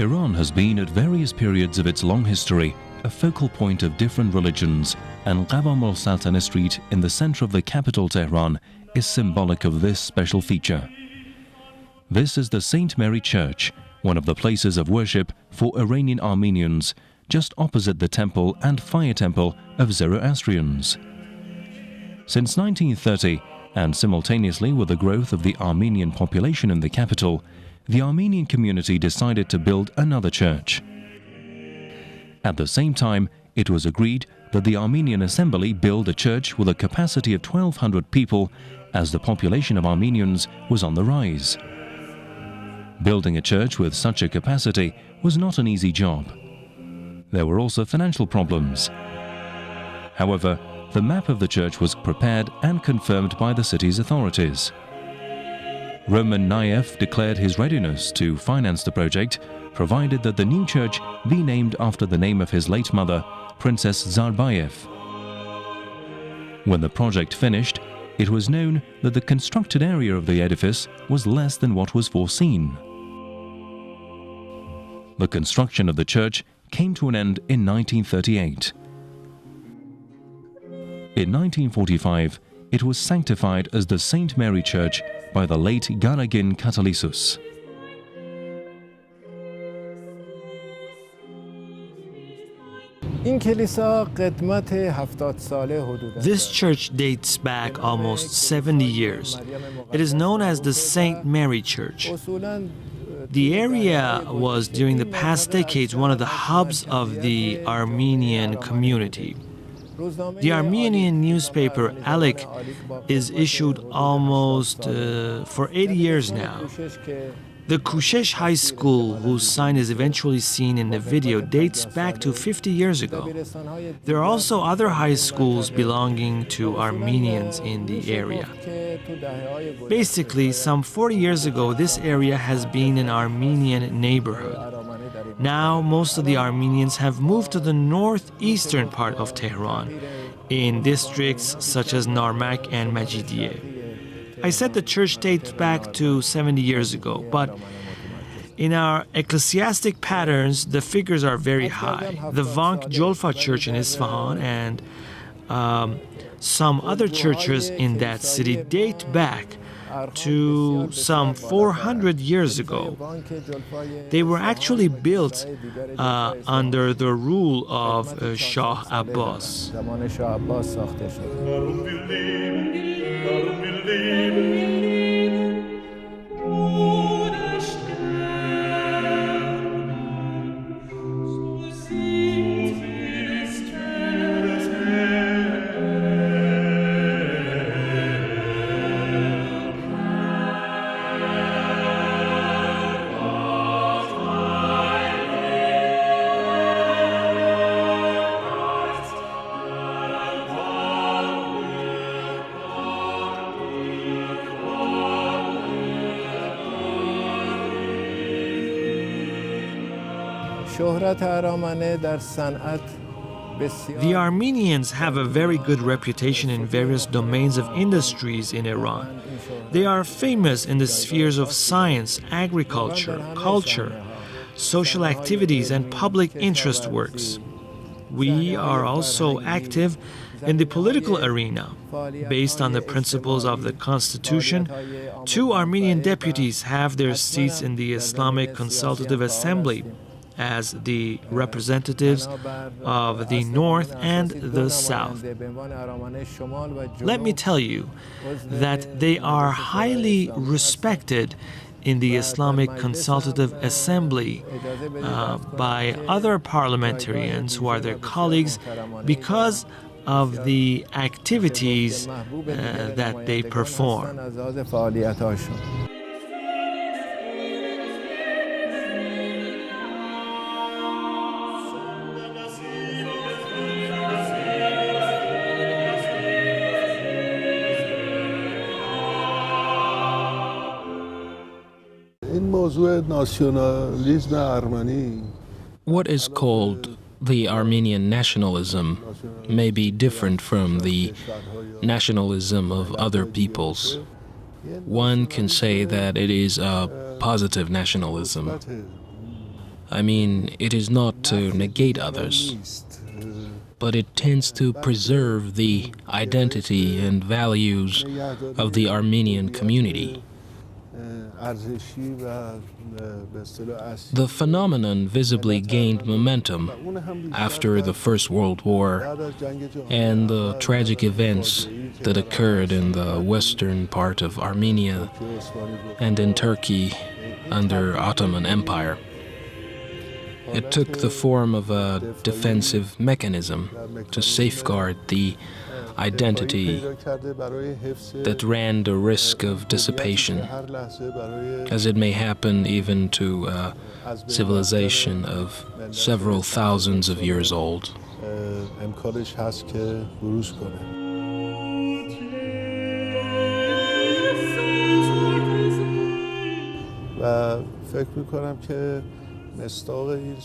Iran has been at various periods of its long history a focal point of different religions, and Ghavam al Saltaneh Street in the center of the capital Tehran is symbolic of this special feature. This is the St. Mary Church, one of the places of worship for Iranian Armenians, just opposite the temple and fire temple of Zoroastrians. Since 1930, and simultaneously with the growth of the Armenian population in the capital, the Armenian community decided to build another church. At the same time, it was agreed that the Armenian Assembly build a church with a capacity of 1,200 people, as the population of Armenians was on the rise. Building a church with such a capacity was not an easy job. There were also financial problems. However, the map of the church was prepared and confirmed by the city's authorities. Roman Naev declared his readiness to finance the project, provided that the new church be named after the name of his late mother, Princess Zarbayev. When the project finished, it was known that the constructed area of the edifice was less than what was foreseen. The construction of the church came to an end in 1938. In 1945, it was sanctified as the St. Mary Church by the late Garagin Katalisus. This church dates back almost 70 years. It is known as the St. Mary Church. The area was during the past decades one of the hubs of the Armenian community. The Armenian newspaper Alik is issued almost for 80 years now. The Kushesh High School, whose sign is eventually seen in the video, dates back to 50 years ago. There are also other high schools belonging to Armenians in the area. Basically, some 40 years ago, this area has been an Armenian neighborhood. Now, most of the Armenians have moved to the northeastern part of Tehran, in districts such as Narmak and Majidiyeh. I said the church dates back to 70 years ago, but in our ecclesiastic patterns, the figures are very high. The Vank Jolfa Church in Isfahan and some other churches in that city date back to some 400 years ago. They were actually built under the rule of Shah Abbas. The Armenians have a very good reputation in various domains of industries in Iran. They are famous in the spheres of science, agriculture, culture, social activities, and public interest works. We are also active in the political arena. Based on the principles of the Constitution, 2 Armenian deputies have their seats in the Islamic Consultative Assembly as the representatives of the North and the South. Let me tell you that they are highly respected in the Islamic Consultative Assembly by other parliamentarians who are their colleagues because of the activities that they perform. What is called the Armenian nationalism may be different from the nationalism of other peoples. One can say that it is a positive nationalism. I mean, it is not to negate others, but it tends to preserve the identity and values of the Armenian community. The phenomenon visibly gained momentum after the First World War and the tragic events that occurred in the western part of Armenia and in Turkey under Ottoman Empire. It took the form of a defensive mechanism to safeguard the identity that ran the risk of dissipation, as it may happen even to a civilization of several thousands of years old.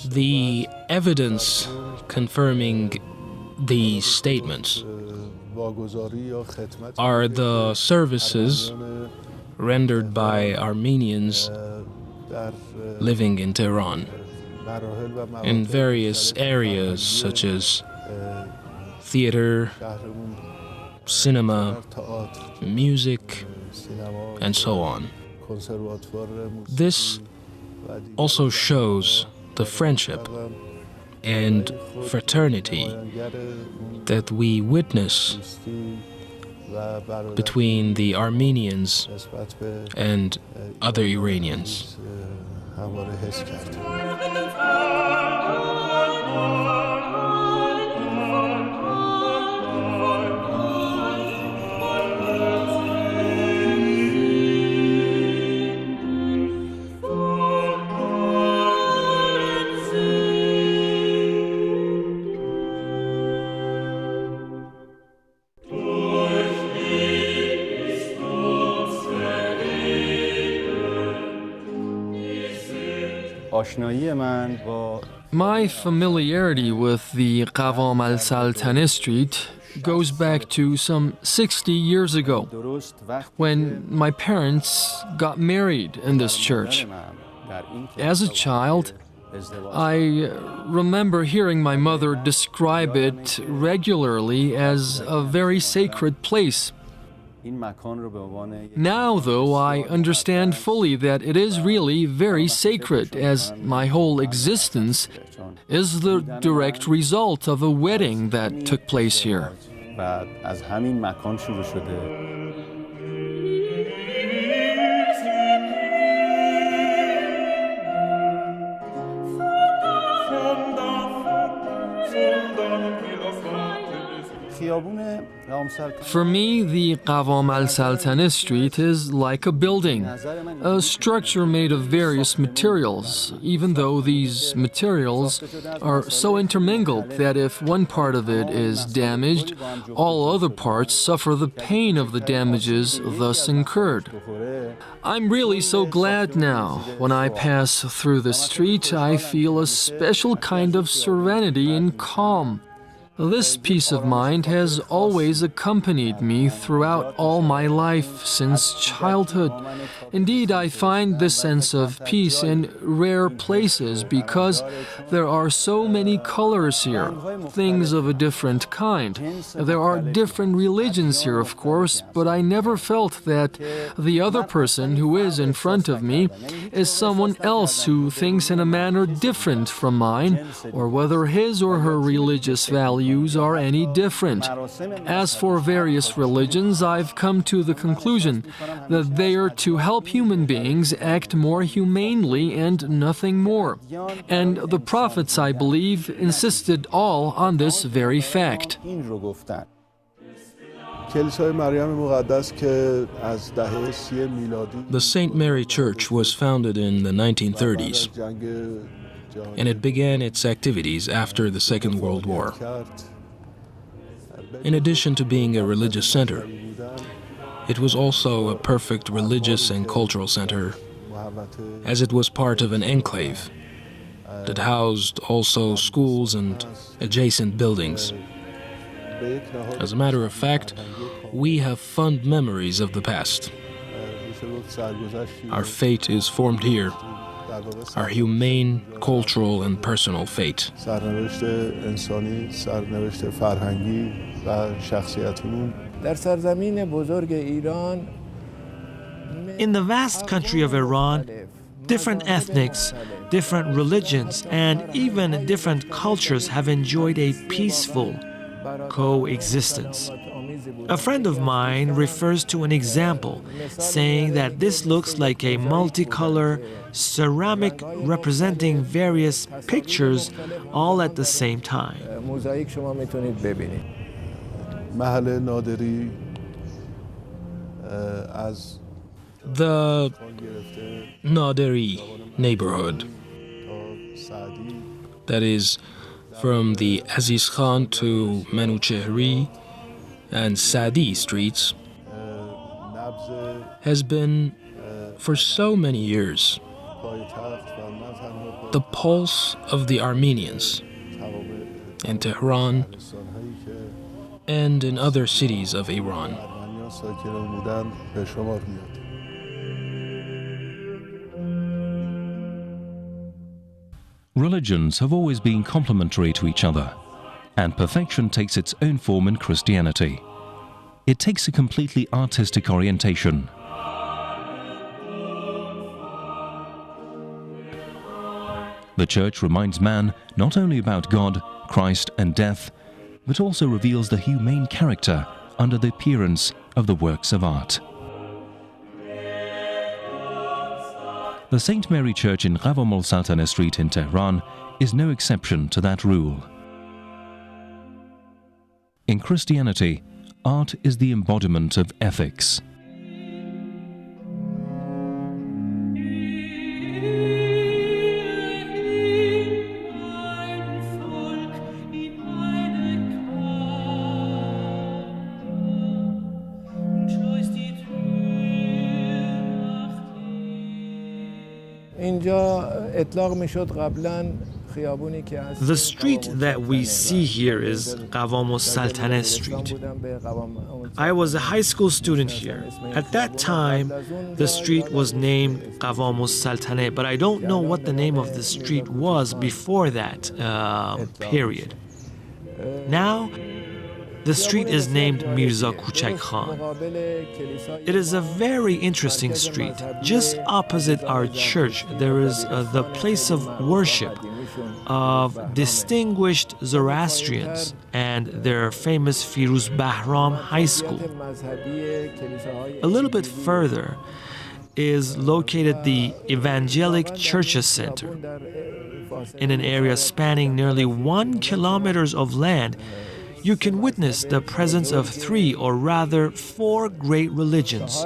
The evidence confirming these statements are the services rendered by Armenians living in Tehran in various areas such as theater, cinema, music, and so on. This also shows the friendship and fraternity that we witness between the Armenians and other Iranians. My familiarity with the Ghavam al Saltaneh street goes back to some 60 years ago, when my parents got married in this church. As a child, I remember hearing my mother describe it regularly as a very sacred place. Now, though, I understand fully that it is really very sacred, as my whole existence is the direct result of a wedding that took place here. For me, the Ghavam al Saltaneh street is like a building, a structure made of various materials, even though these materials are so intermingled that if one part of it is damaged, all other parts suffer the pain of the damages thus incurred. I'm really so glad now. When I pass through the street, I feel a special kind of serenity and calm. This peace of mind has always accompanied me throughout all my life since childhood. Indeed, I find this sense of peace in rare places because there are so many colors here, things of a different kind. There are different religions here, of course, but I never felt that the other person who is in front of me is someone else who thinks in a manner different from mine, or whether his or her religious values are any different. As for various religions, I've come to the conclusion that they are to help human beings act more humanely and nothing more. And the prophets, I believe, insisted all on this very fact. The St. Mary Church was founded in the 1930s, and it began its activities after the Second World War. In addition to being a religious center, it was also a perfect religious and cultural center, as it was part of an enclave that housed also schools and adjacent buildings. As a matter of fact, we have fond memories of the past. Our fate is formed here, our humane, cultural, and personal fate. سرنوشت انسانی، سرنوشت فرهنگی و شخصیتمون در سرزمین بزرگ ایران. In the vast country of Iran, different ethnics, different religions, and even different cultures have enjoyed a peaceful coexistence. A friend of mine refers to an example, saying that this looks like a multicolor ceramic representing various pictures all at the same time. محل نادری از The Naderi neighborhood, that is, from the Aziz Khan to Manuchehri and Sadi streets, has been, for so many years, the pulse of the Armenians in Tehran and in other cities of Iran. Religions have always been complementary to each other, and perfection takes its own form in Christianity. It takes a completely artistic orientation. The Church reminds man not only about God, Christ, and death, but also reveals the humane character under the appearance of the works of art. The St. Mary Church in Ghavam al Saltaneh Street in Tehran is no exception to that rule. In Christianity, art is the embodiment of ethics. The street that we see here is Ghavam al Saltaneh Street. I was a high school student here. At that time, the street was named Ghavam al Saltaneh, but I don't know what the name of the street was before that period. Now, the street is named Mirza Kuchak Khan. It is a very interesting street. Just opposite our church, there is the place of worship of distinguished Zoroastrians and their famous Firuz Bahram High School. A little bit further is located the Evangelic Churches Center in an area spanning nearly 1 kilometer of land. You can witness the presence of 3 or rather 4 great religions,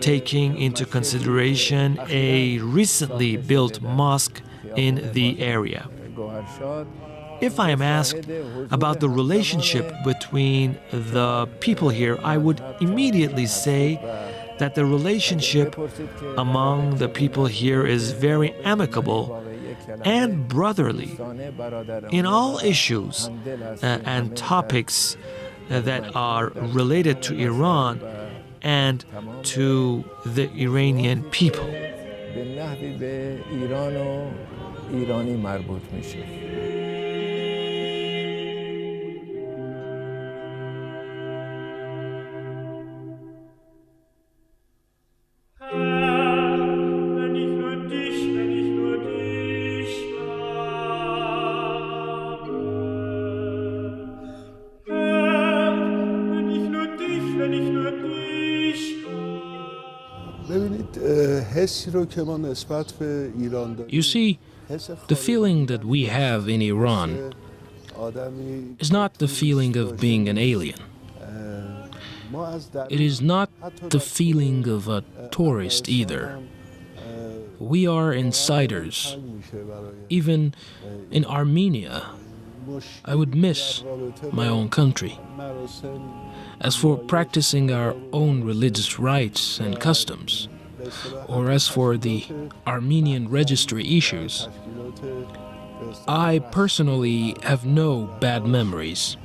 taking into consideration a recently built mosque in the area. If I am asked about the relationship between the people here, I would immediately say that the relationship among the people here is very amicable and brotherly in all issues and topics that are related to Iran and to the Iranian people. You see, the feeling that we have in Iran is not the feeling of being an alien. It is not the feeling of a tourist either. We are insiders. Even in Armenia, I would miss my own country. As for practicing our own religious rites and customs, or as for the Armenian registry issues, I personally have no bad memories.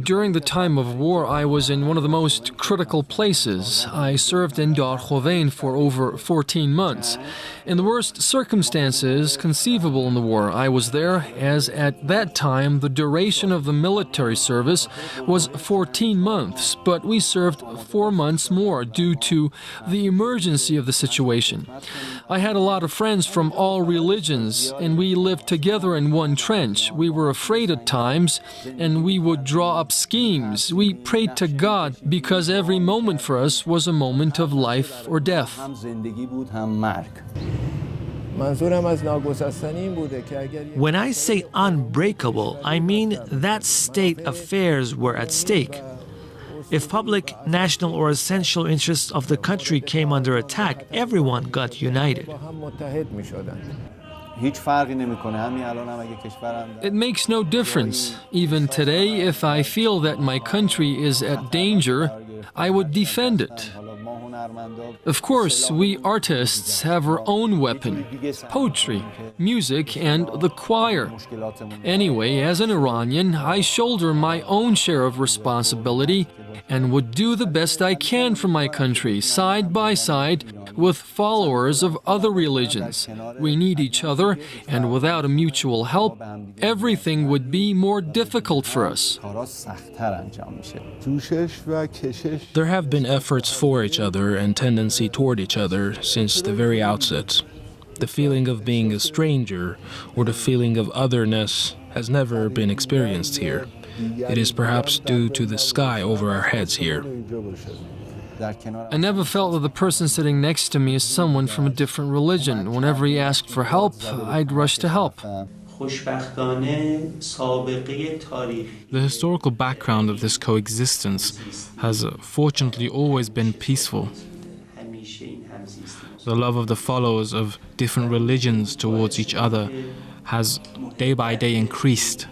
During the time of war, I was in one of the most critical places. I served in Dar Khovein for over 14 months. In the worst circumstances conceivable in the war, I was there, as at that time the duration of the military service was 14 months, but we served 4 months more due to the emergency of the situation. I had a lot of friends from all religions, and we lived together in one trench. We were afraid at times, and we would draw up schemes. We prayed to God because every moment for us was a moment of life or death. When I say unbreakable, I mean that state affairs were at stake. If public, national, or essential interests of the country came under attack, everyone got united. It makes no difference. Even today, if I feel that my country is at danger, I would defend it. Of course, we artists have our own weapon: poetry, music, and the choir. Anyway, as an Iranian, I shoulder my own share of responsibility and would do the best I can for my country, side by side with followers of other religions. We need each other, and without a mutual help, everything would be more difficult for us. There have been efforts for each other and tendency toward each other since the very outset. The feeling of being a stranger or the feeling of otherness has never been experienced here. It is perhaps due to the sky over our heads here. I never felt that the person sitting next to me is someone from a different religion. Whenever he asked for help, I'd rush to help. The historical background of this coexistence has fortunately always been peaceful. The love of the followers of different religions towards each other has day by day increased,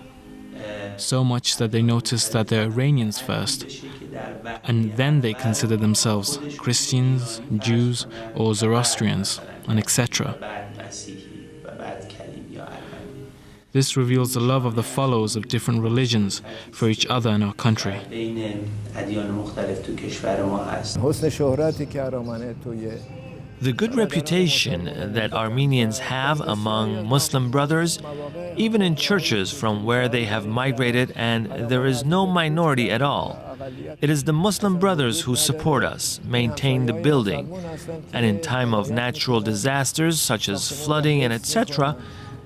so much that they notice that they're Iranians first, and then they consider themselves Christians, Jews, or Zoroastrians, and etc. This reveals the love of the followers of different religions for each other in our country. The good reputation that Armenians have among Muslim brothers, even in churches from where they have migrated and there is no minority at all. It is the Muslim brothers who support us, maintain the building, and in time of natural disasters such as flooding and etc.,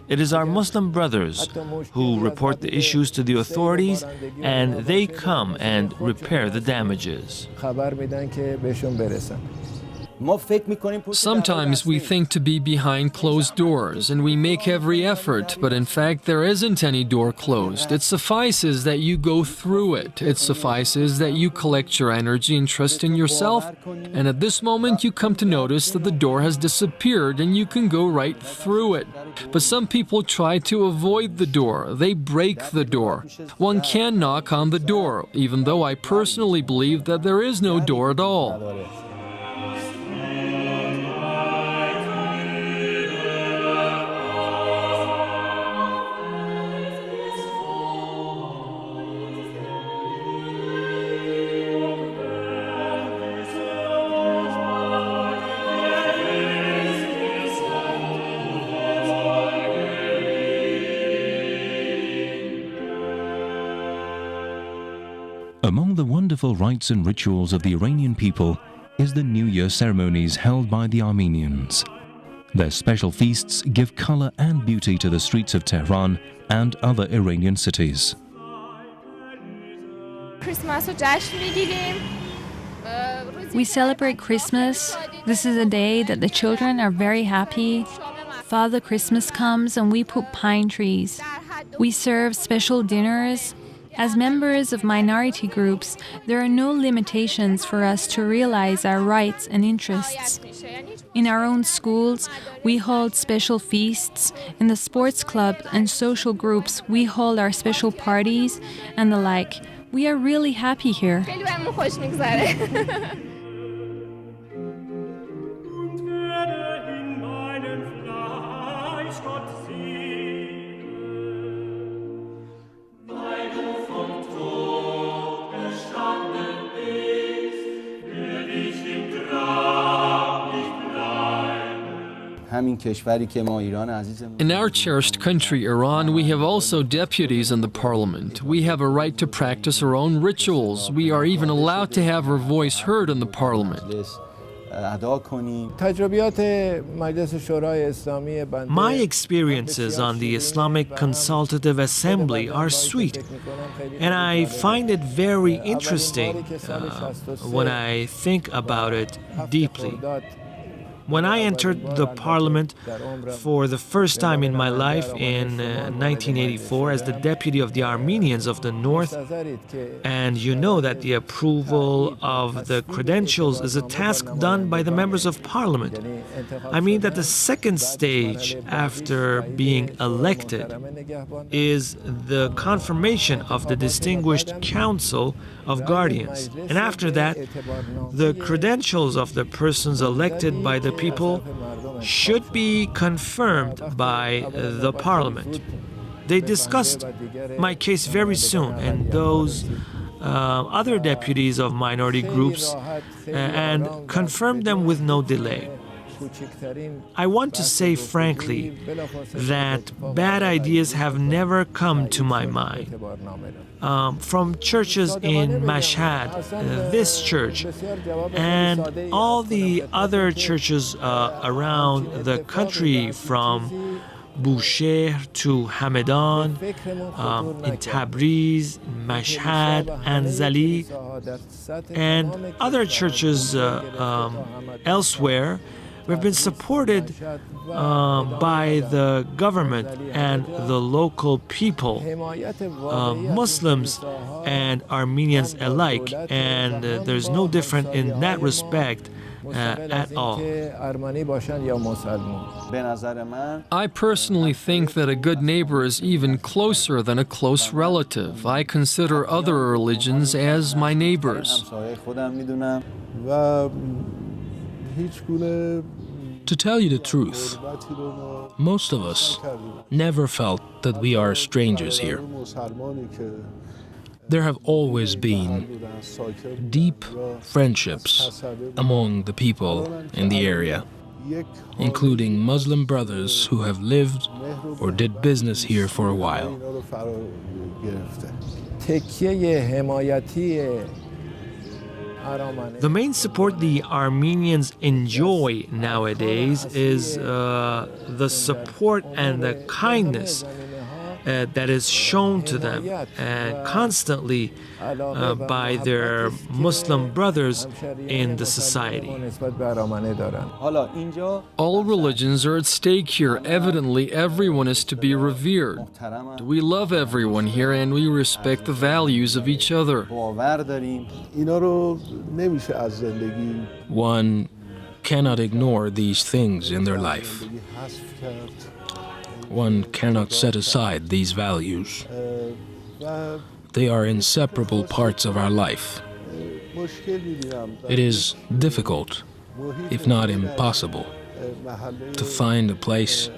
it is our Muslim brothers who report the issues to the authorities, and they come and repair the damages. Sometimes we think to be behind closed doors, and we make every effort, but in fact there isn't any door closed. It suffices that you go through it. It suffices that you collect your energy and trust in yourself, and at this moment you come to notice that the door has disappeared and you can go right through it. But some people try to avoid the door. They break the door. One can knock on the door, even though I personally believe that there is no door at all. Among the wonderful rites and rituals of the Iranian people is the New Year ceremonies held by the Armenians. Their special feasts give color and beauty to the streets of Tehran and other Iranian cities. We celebrate Christmas. This is a day that the children are very happy. Father Christmas comes and we put pine trees. We serve special dinners. As members of minority groups, there are no limitations for us to realize our rights and interests. In our own schools, we hold special feasts. In the sports club and social groups, we hold our special parties and the like. We are really happy here. In our cherished country, Iran, we have also deputies in the parliament. We have a right to practice our own rituals. We are even allowed to have our voice heard in the parliament. My experiences on the Islamic Consultative Assembly are sweet, and I find it very interesting when I think about it deeply. When I entered the parliament for the first time in my life in 1984 as the deputy of the Armenians of the North, and you know that the approval of the credentials is a task done by the members of parliament. I mean that the second stage after being elected is the confirmation of the distinguished council of guardians. And after that, the credentials of the persons elected by the people should be confirmed by the parliament. They discussed my case very soon, and those other deputies of minority groups, and confirmed them with no delay. I want to say frankly that bad ideas have never come to my mind. From churches in Mashhad, this church, and all the other churches around the country, from Bushehr to Hamadan, in Tabriz, Mashhad, Anzali, and other churches elsewhere. We've been supported by the government and the local people, Muslims and Armenians alike, and there's no difference in that respect at all. I personally think that a good neighbor is even closer than a close relative. I consider other religions as my neighbors. To tell you the truth, most of us never felt that we are strangers here. There have always been deep friendships among the people in the area, including Muslim brothers who have lived or did business here for a while. The main support the Armenians enjoy nowadays is the support and the kindness that is shown to them constantly by their Muslim brothers in the society. All religions are at stake here. Evidently, everyone is to be revered. We love everyone here and we respect the values of each other. One cannot ignore these things in their life. One cannot set aside these values. They are inseparable parts of our life. It is difficult, if not impossible, to find a place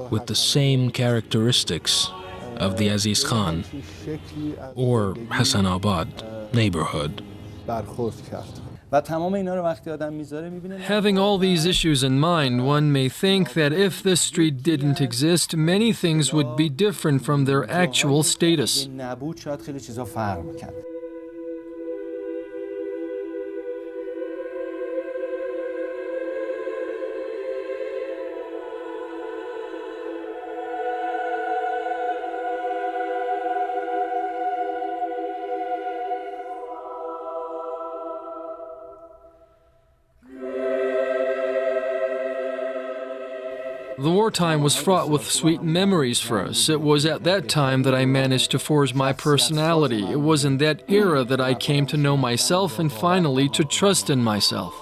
with the same characteristics of the Aziz Khan or Hassanabad neighborhood. Having all these issues in mind, one may think that if this street didn't exist, many things would be different from their actual status. The wartime was fraught with sweet memories for us. It was at that time that I managed to forge my personality. It was in that era that I came to know myself and finally to trust in myself.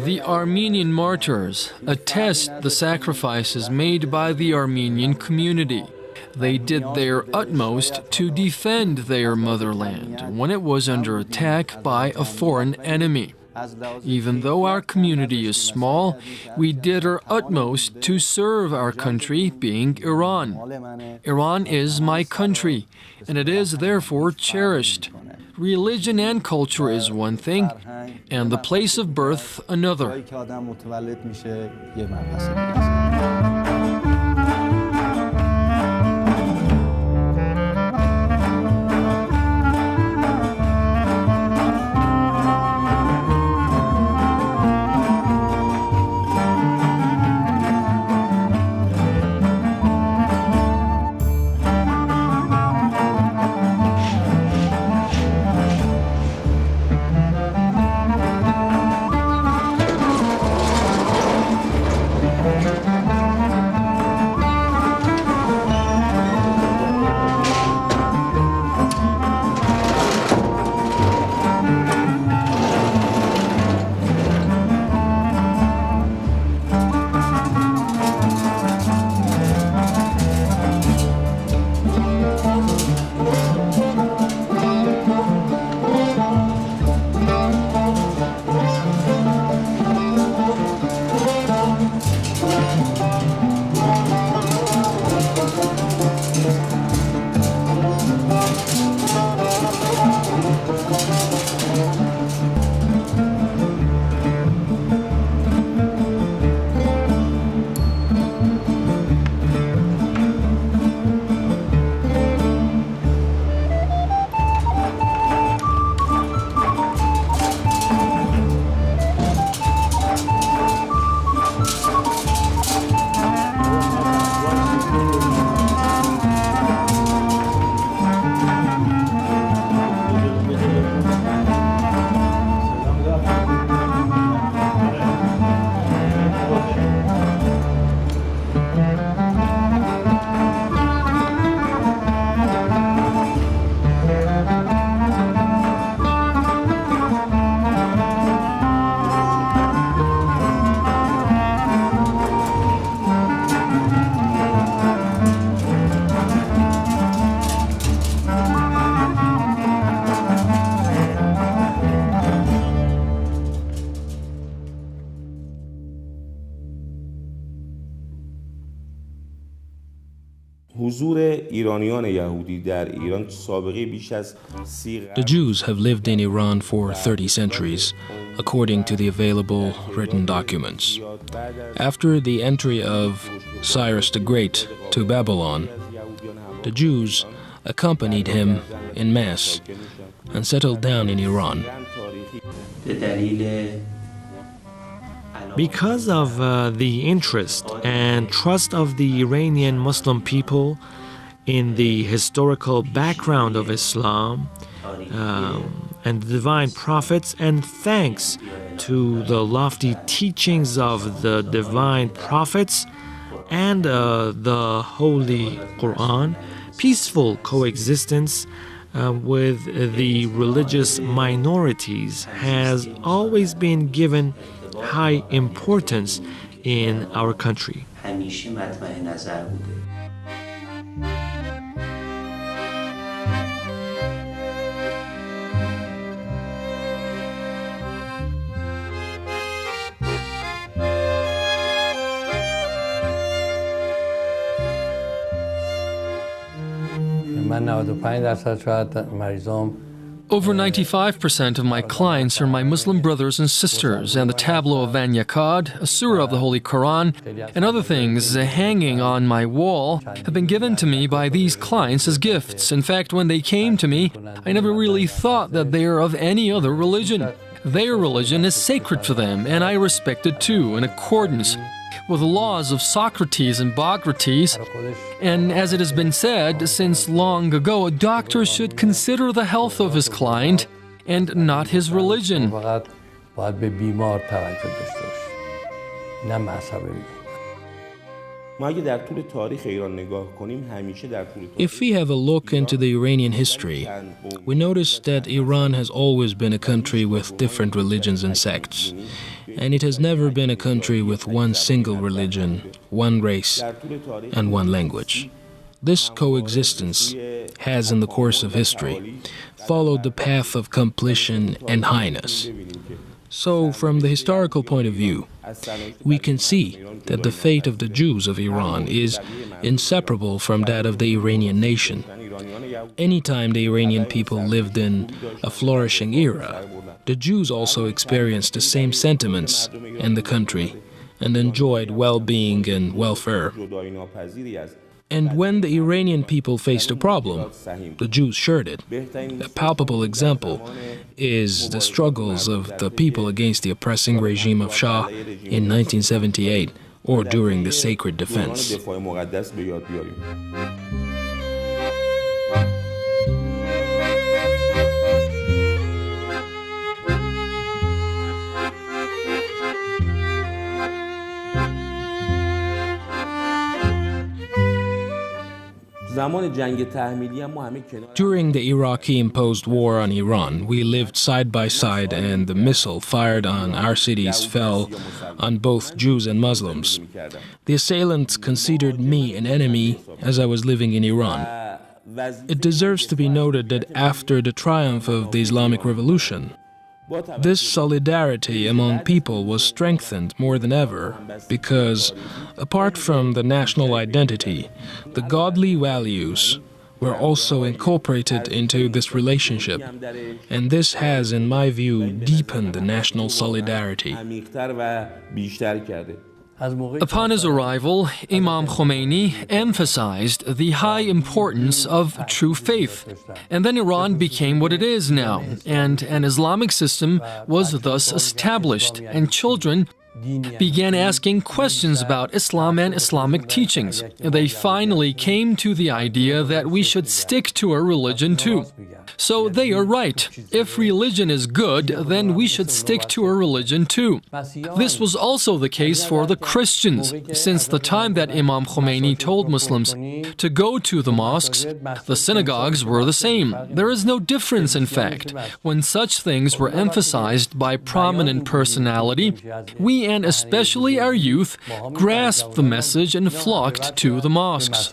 The Armenian martyrs attest the sacrifices made by the Armenian community. They did their utmost to defend their motherland when it was under attack by a foreign enemy. Even though our community is small, we did our utmost to serve our country, being Iran. Iran is my country, and it is therefore cherished. Religion and culture is one thing, and the place of birth another. The Jews have lived in Iran for 30 centuries, according to the available written documents. After the entry of Cyrus the Great to Babylon, the Jews accompanied him in mass and settled down in Iran. Because of the interest and trust of the Iranian Muslim people in the historical background of Islam and the divine prophets, and thanks to the lofty teachings of the divine prophets and the Holy Quran, peaceful coexistence with the religious minorities has always been given high importance in our country. Over 95% of my clients are my Muslim brothers and sisters, and the tableau of Van Yakad, a surah of the Holy Quran, and other things hanging on my wall have been given to me by these clients as gifts. In fact, when they came to me, I never really thought that they are of any other religion. Their religion is sacred for them, and I respect it too, in accordance with the laws of Socrates and Bocrates. And as it has been said since long ago, a doctor should consider the health of his client and not his religion. If we have a look into the Iranian history, we notice that Iran has always been a country with different religions and sects, and it has never been a country with one single religion, one race, and one language. This coexistence has, in the course of history, followed the path of completion and highness. So, from the historical point of view, we can see that the fate of the Jews of Iran is inseparable from that of the Iranian nation. Anytime the Iranian people lived in a flourishing era, the Jews also experienced the same sentiments in the country and enjoyed well-being and welfare. And when the Iranian people faced a problem, the Jews shared it. A palpable example is the struggles of the people against the oppressing regime of Shah in 1978 or during the Sacred Defense. During the Iraqi-imposed war on Iran, we lived side by side, and the missile fired on our cities fell on both Jews and Muslims. The assailant considered me an enemy as I was living in Iran. It deserves to be noted that after the triumph of the Islamic Revolution, this solidarity among people was strengthened more than ever because, apart from the national identity, the godly values were also incorporated into this relationship, and this has, in my view, deepened the national solidarity. Upon his arrival, Imam Khomeini emphasized the high importance of true faith. And then Iran became what it is now, and an Islamic system was thus established, and children began asking questions about Islam and Islamic teachings. They finally came to the idea that we should stick to our religion too. So they are right. If religion is good, then we should stick to our religion too. This was also the case for the Christians. Since the time that Imam Khomeini told Muslims to go to the mosques, the synagogues were the same. There is no difference, in fact. When such things were emphasized by prominent personality, we, and especially our youth, grasped the message and flocked to the mosques.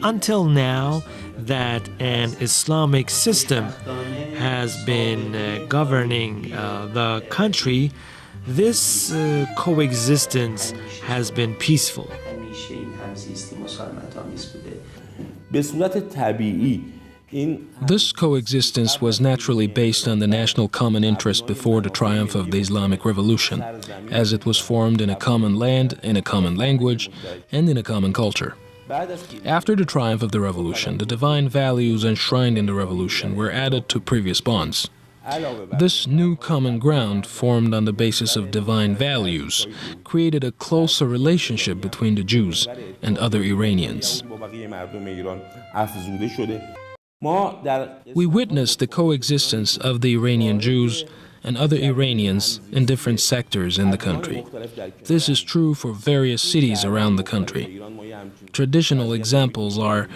Until now, that an Islamic system has been governing the country, this coexistence has been peaceful. This coexistence was naturally based on the national common interest before the triumph of the Islamic Revolution, as it was formed in a common land, in a common language, and in a common culture. After the triumph of the revolution, the divine values enshrined in the revolution were added to previous bonds. This new common ground, formed on the basis of divine values, created a closer relationship between the Jews and other Iranians. We witnessed the coexistence of the Iranian Jews and other Iranians in different sectors in the country. This is true for various cities around the country. Traditional examples are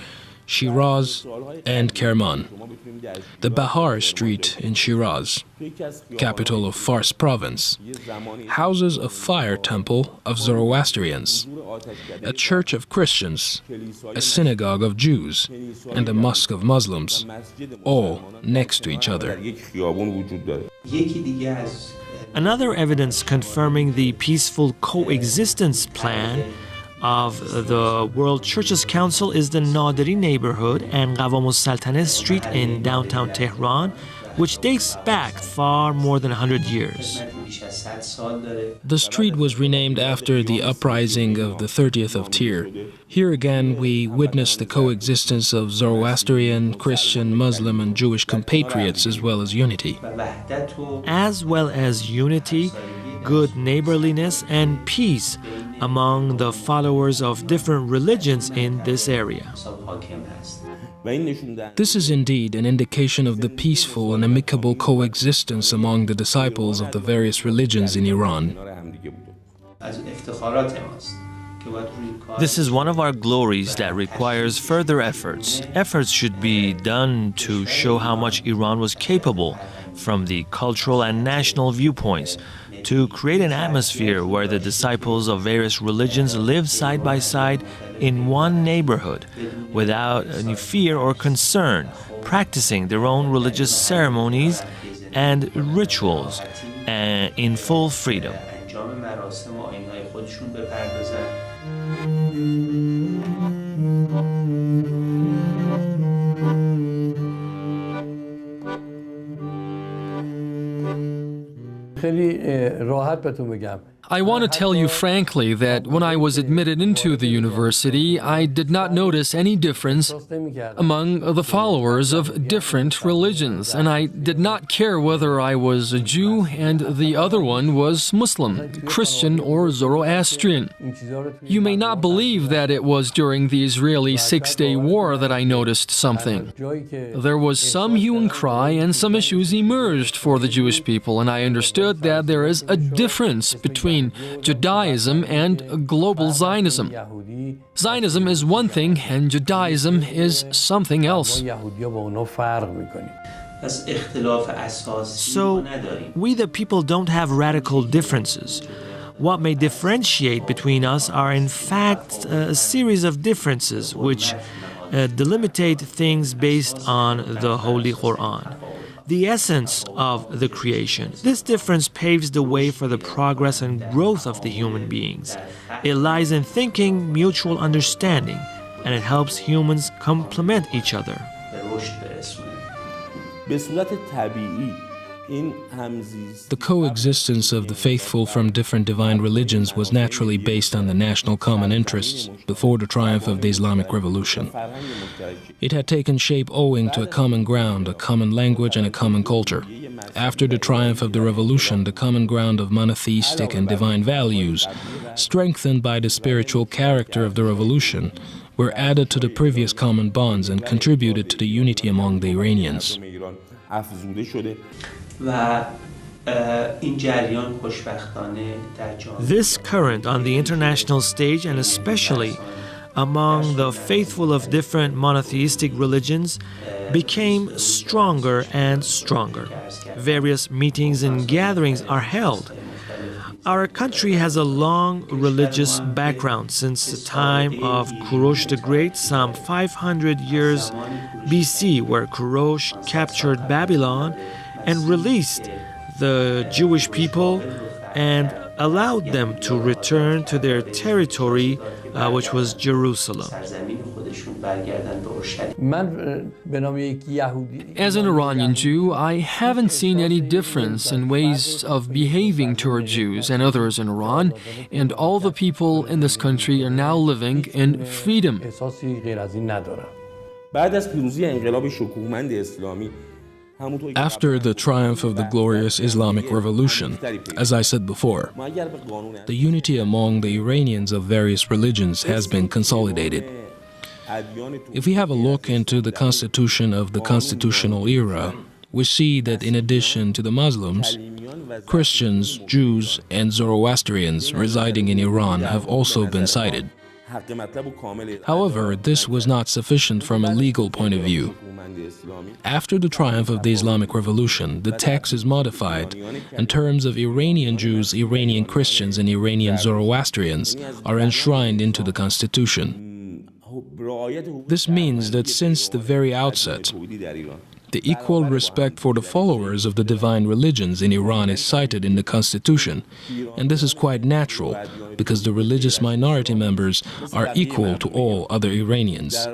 Shiraz and Kerman, the Bahar Street in Shiraz, capital of Fars province, houses a fire temple of Zoroastrians, a church of Christians, a synagogue of Jews, and a mosque of Muslims, all next to each other. Another evidence confirming the peaceful coexistence plan of the World Churches Council is the Nadiri neighborhood and Ghavam al Saltaneh Street in downtown Tehran, which dates back far more than 100 years. The street was renamed after the uprising of the 30th of Tyr. Here again we witness the coexistence of Zoroastrian, Christian, Muslim and Jewish compatriots as well as unity. Good neighborliness and peace among the followers of different religions in this area. This is indeed an indication of the peaceful and amicable coexistence among the disciples of the various religions in Iran. This is one of our glories that requires further efforts. Efforts should be done to show how much Iran was capable from the cultural and national viewpoints to create an atmosphere where the disciples of various religions live side by side in one neighborhood without any fear or concern, practicing their own religious ceremonies and rituals in full freedom. I want to tell you frankly that when I was admitted into the university, I did not notice any difference among the followers of different religions, and I did not care whether I was a Jew and the other one was Muslim, Christian, or Zoroastrian. You may not believe that it was during the Israeli Six-Day War that I noticed something. There was some hue and cry and some issues emerged for the Jewish people, and I understood that there is a difference between Judaism and global Zionism. Zionism is one thing and Judaism is something else. So, we the people don't have radical differences. What may differentiate between us are in fact a series of differences which delimitate things based on the Holy Quran, the essence of the creation. This difference paves the way for the progress and growth of the human beings. It lies in thinking, mutual understanding, and it helps humans complement each other. The coexistence of the faithful from different divine religions was naturally based on the national common interests before the triumph of the Islamic Revolution. It had taken shape owing to a common ground, a common language, and a common culture. After the triumph of the revolution, the common ground of monotheistic and divine values, strengthened by the spiritual character of the revolution, were added to the previous common bonds and contributed to the unity among the Iranians. This current on the international stage, and especially among the faithful of different monotheistic religions, became stronger and stronger. Various meetings and gatherings are held. Our country has a long religious background since the time of Kurosh the Great, some 500 years BC, where Kurosh captured Babylon and released the Jewish people and allowed them to return to their territory, which was Jerusalem. As an Iranian Jew, I haven't seen any difference in ways of behaving toward Jews and others in Iran, and all the people in this country are now living in freedom. After the triumph of the glorious Islamic Revolution, as I said before, the unity among the Iranians of various religions has been consolidated. If we have a look into the constitution of the constitutional era, we see that in addition to the Muslims, Christians, Jews, and Zoroastrians residing in Iran have also been cited. However, this was not sufficient from a legal point of view. After the triumph of the Islamic Revolution, the text is modified, and terms of Iranian Jews, Iranian Christians, and Iranian Zoroastrians are enshrined into the constitution. This means that since the very outset, The equal respect for the followers of the divine religions in Iran is cited in the constitution, and this is quite natural because the religious minority members are equal to all other Iranians.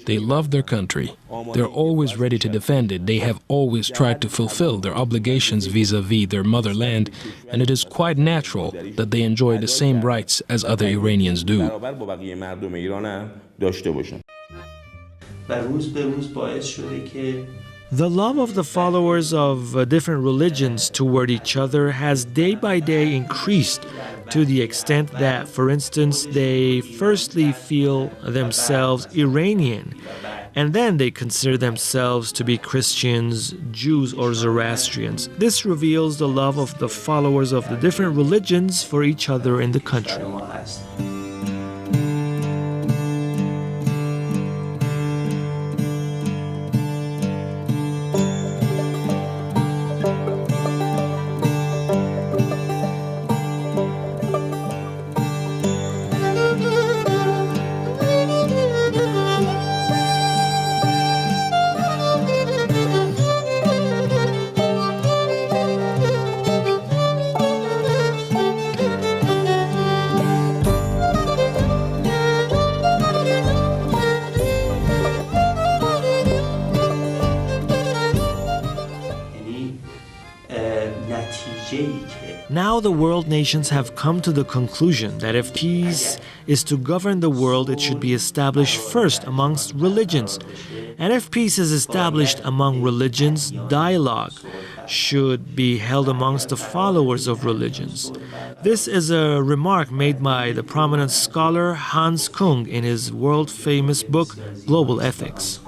They love their country. They're always ready to defend it. They have always tried to fulfill their obligations vis-à-vis their motherland, and it is quite natural that they enjoy the same rights as other Iranians do. The love of the followers of different religions toward each other has day by day increased to the extent that, for instance, they firstly feel themselves Iranian, and then they consider themselves to be Christians, Jews, or Zoroastrians. This reveals the love of the followers of the different religions for each other in the country. Now the world nations have come to the conclusion that if peace is to govern the world, it should be established first amongst religions. And if peace is established among religions, dialogue should be held amongst the followers of religions. This is a remark made by the prominent scholar Hans Kung in his world-famous book, Global Ethics.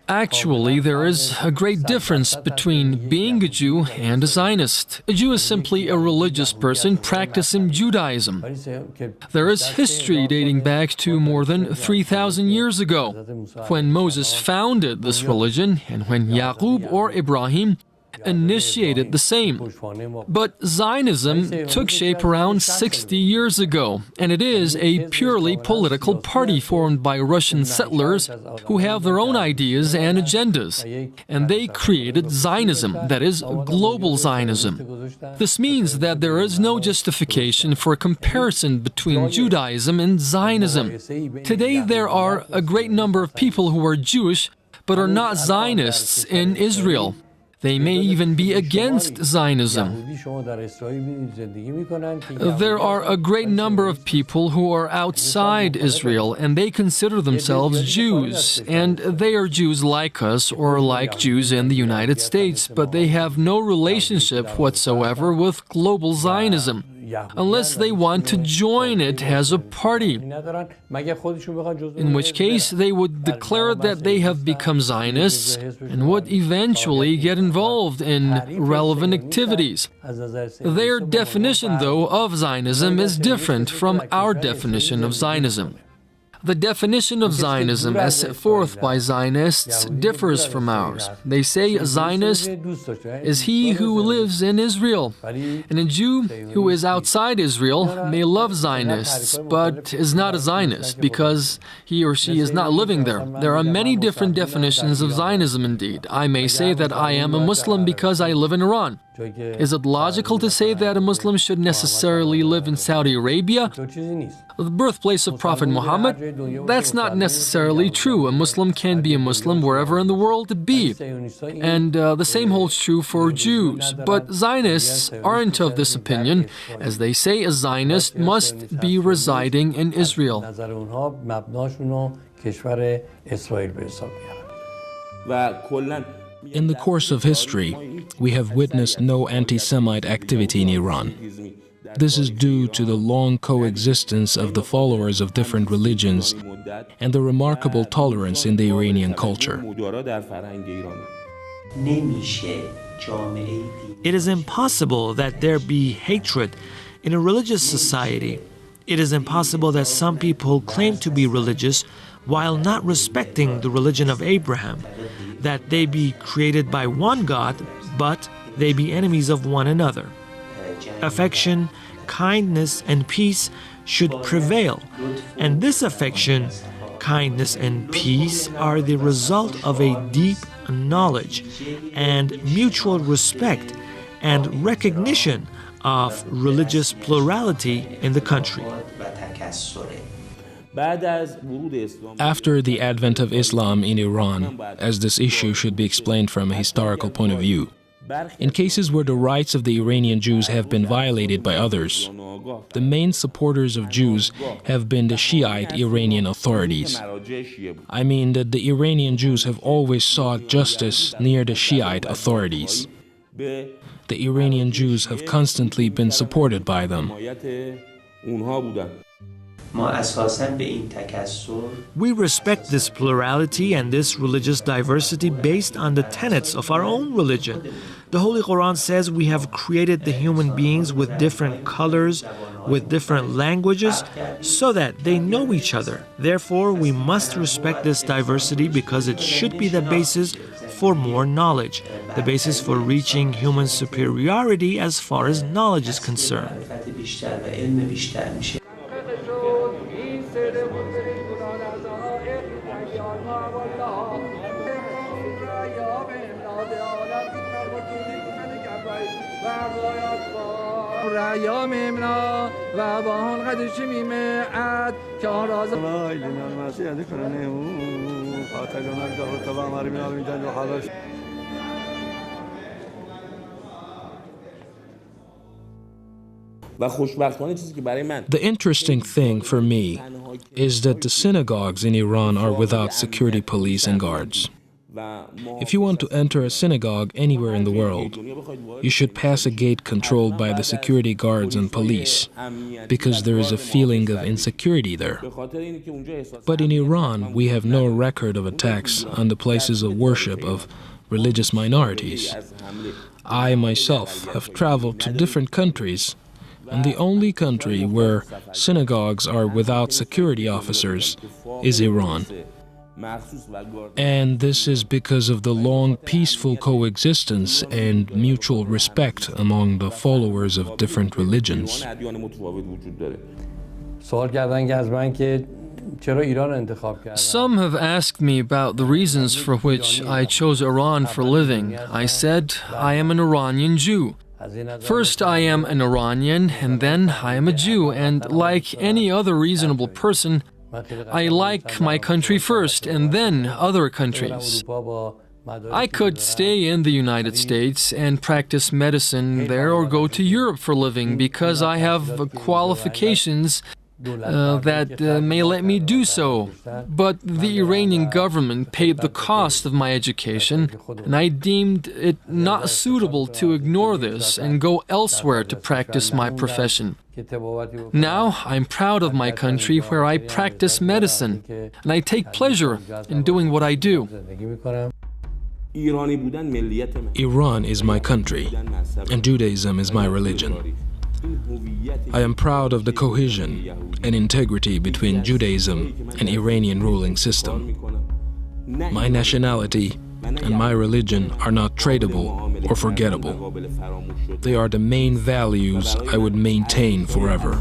Actually, there is a great difference between being a Jew and a Zionist. A Jew is simply a religious person practicing Judaism. There is history dating back to more than 3,000 years ago, when Moses founded this religion and when Yaqub or Ibrahim initiated the same. But Zionism took shape around 60 years ago, and it is a purely political party formed by Russian settlers who have their own ideas and agendas. And they created Zionism, that is, global Zionism. This means that there is no justification for a comparison between Judaism and Zionism. Today there are a great number of people who are Jewish but are not Zionists in Israel. They may even be against Zionism. There are a great number of people who are outside Israel, and they consider themselves Jews. And they are Jews like us, or like Jews in the United States, but they have no relationship whatsoever with global Zionism, unless they want to join it as a party, in which case they would declare that they have become Zionists and would eventually get involved in relevant activities. Their definition, though, of Zionism is different from our definition of Zionism. The definition of Zionism as set forth by Zionists differs from ours. They say a Zionist is he who lives in Israel, and a Jew who is outside Israel may love Zionists, but is not a Zionist because he or she is not living there. There are many different definitions of Zionism indeed. I may say that I am a Muslim because I live in Iran. Is it logical to say that a Muslim should necessarily live in Saudi Arabia, the birthplace of Prophet Muhammad? That's not necessarily true. A Muslim can be a Muslim wherever in the world be. And the same holds true for Jews. But Zionists aren't of this opinion. As they say, a Zionist must be residing in Israel. In the course of history, we have witnessed no anti-Semite activity in Iran. This is due to the long coexistence of the followers of different religions and the remarkable tolerance in the Iranian culture. It is impossible that there be hatred in a religious society. It is impossible that some people claim to be religious while not respecting the religion of Abraham, that they be created by one God, but they be enemies of one another. Affection, kindness, and peace should prevail. And this affection, kindness, and peace are the result of a deep knowledge and mutual respect and recognition of religious plurality in the country. After the advent of Islam in Iran, as this issue should be explained from a historical point of view, in cases where the rights of the Iranian Jews have been violated by others, the main supporters of Jews have been the Shiite Iranian authorities. I mean that the Iranian Jews have always sought justice near the Shiite authorities. The Iranian Jews have constantly been supported by them. We respect this plurality and this religious diversity based on the tenets of our own religion. The Holy Quran says we have created the human beings with different colors, with different languages, so that they know each other. Therefore, we must respect this diversity because it should be the basis for more knowledge, the basis for reaching human superiority as far as knowledge is concerned. The interesting thing for me is that the synagogues in Iran are without security police and guards. If you want to enter a synagogue anywhere in the world, you should pass a gate controlled by the security guards and police, because there is a feeling of insecurity there. But in Iran, we have no record of attacks on the places of worship of religious minorities. I myself have traveled to different countries, and the only country where synagogues are without security officers is Iran. And this is because of the long peaceful coexistence and mutual respect among the followers of different religions. Some have asked me about the reasons for which I chose Iran for living. I said, I am an Iranian Jew. First, I am an Iranian, and then I am a Jew, and like any other reasonable person, I like my country first and then other countries. I could stay in the United States and practice medicine there or go to Europe for living because I have qualifications that may let me do so. But the Iranian government paid the cost of my education, and I deemed it not suitable to ignore this and go elsewhere to practice my profession. Now I'm proud of my country where I practice medicine, and I take pleasure in doing what I do. Iran is my country, and Judaism is my religion. I am proud of the cohesion and integrity between Judaism and Iranian ruling system. My nationality and my religion are not tradable or forgettable. They are the main values I would maintain forever.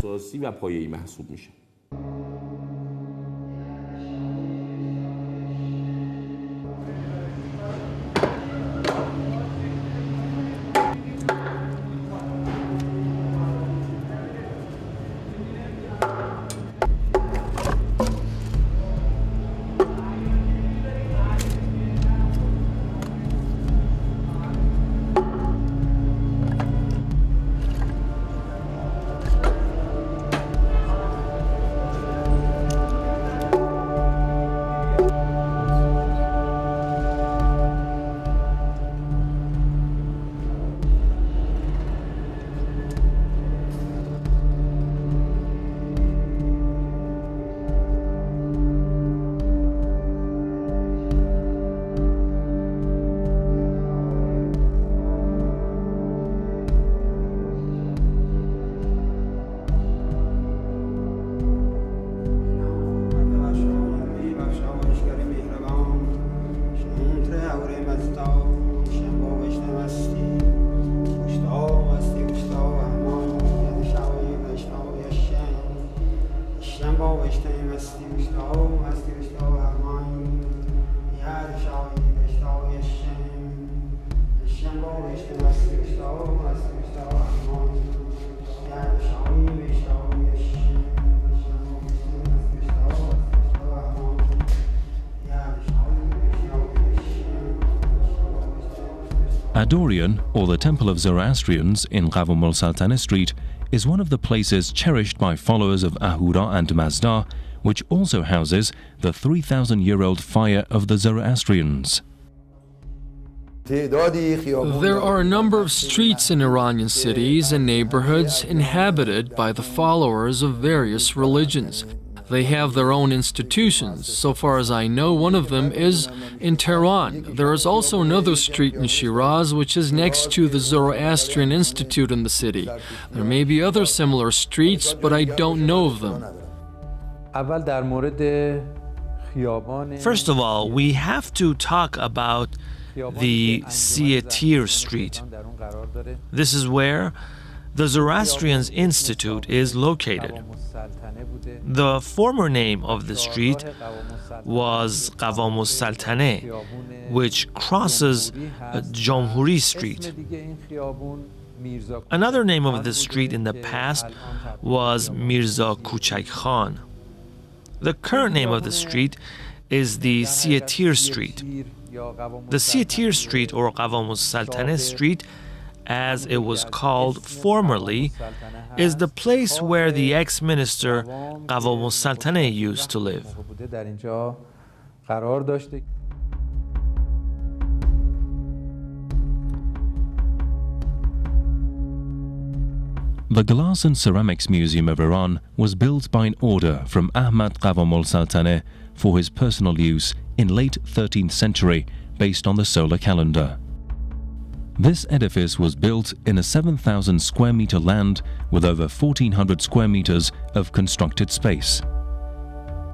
Adorian, or the Temple of Zoroastrians in Ghavam al Saltaneh Street, is one of the places cherished by followers of Ahura and Mazda, which also houses the 3,000-year-old fire of the Zoroastrians. There are a number of streets in Iranian cities and neighborhoods inhabited by the followers of various religions. They have their own institutions. So far as I know, one of them is in Tehran. There is also another street in Shiraz, which is next to the Zoroastrian Institute in the city. There may be other similar streets, but I don't know of them. First of all, we have to talk about the Siatir Street. This is where the Zoroastrians Institute is located. The former name of the street was Ghavam al Saltaneh, which crosses Jamhuri Street. Another name of the street in the past was Mirza Kuchak Khan. The current name of the street is the Siatir Street. The Siatir Street, or Ghavam al Saltaneh Street, as it was called formerly, is the place where the ex-minister Ghavam al Saltaneh used to live. The Glass and Ceramics Museum of Iran was built by an order from Ahmad Ghavam al Saltaneh for his personal use in late 13th century based on the solar calendar. This edifice was built in a 7,000 square meter land with over 1,400 square meters of constructed space.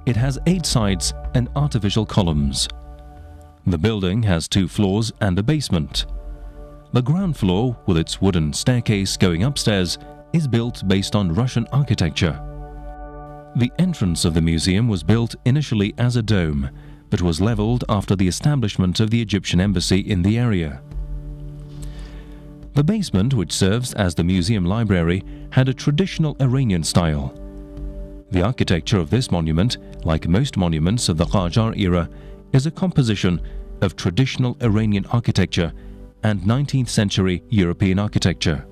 It has 8 sides and artificial columns. The building has 2 floors and a basement. The ground floor, with its wooden staircase going upstairs, is built based on Russian architecture. The entrance of the museum was built initially as a dome, but was leveled after the establishment of the Egyptian embassy in the area. The basement, which serves as the museum library, had a traditional Iranian style. The architecture of this monument, like most monuments of the Qajar era, is a composition of traditional Iranian architecture and 19th century European architecture.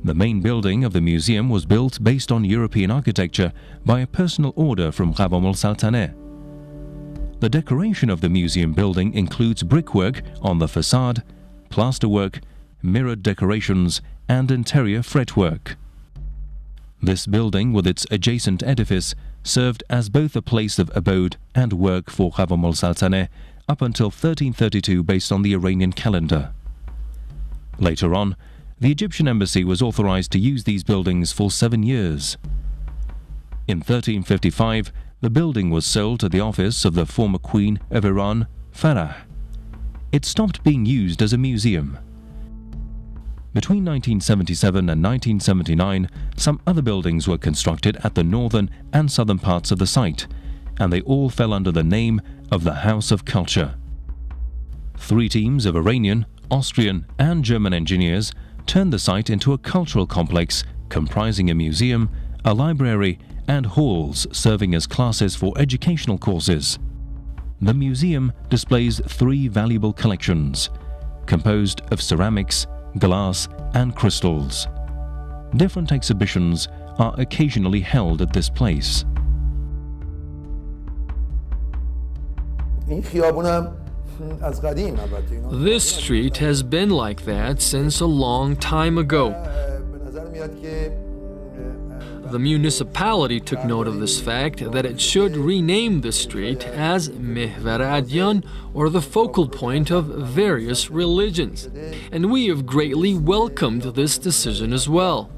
The main building of the museum was built based on European architecture by a personal order from Ghavam al Saltaneh. The decoration of the museum building includes brickwork on the facade, plasterwork, mirrored decorations, and interior fretwork. This building, with its adjacent edifice, served as both a place of abode and work for Ghavam al Saltaneh up until 1332 based on the Iranian calendar. Later on, the Egyptian embassy was authorized to use these buildings for 7 years. In 1355, the building was sold to the office of the former Queen of Iran, Farah. It stopped being used as a museum. Between 1977 and 1979, some other buildings were constructed at the northern and southern parts of the site, and they all fell under the name of the House of Culture. 3 teams of Iranian, Austrian, and German engineers turned the site into a cultural complex comprising a museum, a library, and halls serving as classes for educational courses. The museum displays 3 valuable collections, composed of ceramics, glass, and crystals. Different exhibitions are occasionally held at this place. This street has been like that since a long time ago. The municipality took note of this fact that it should rename the street as Mehvar Adyan, or the focal point of various religions. And we have greatly welcomed this decision as well.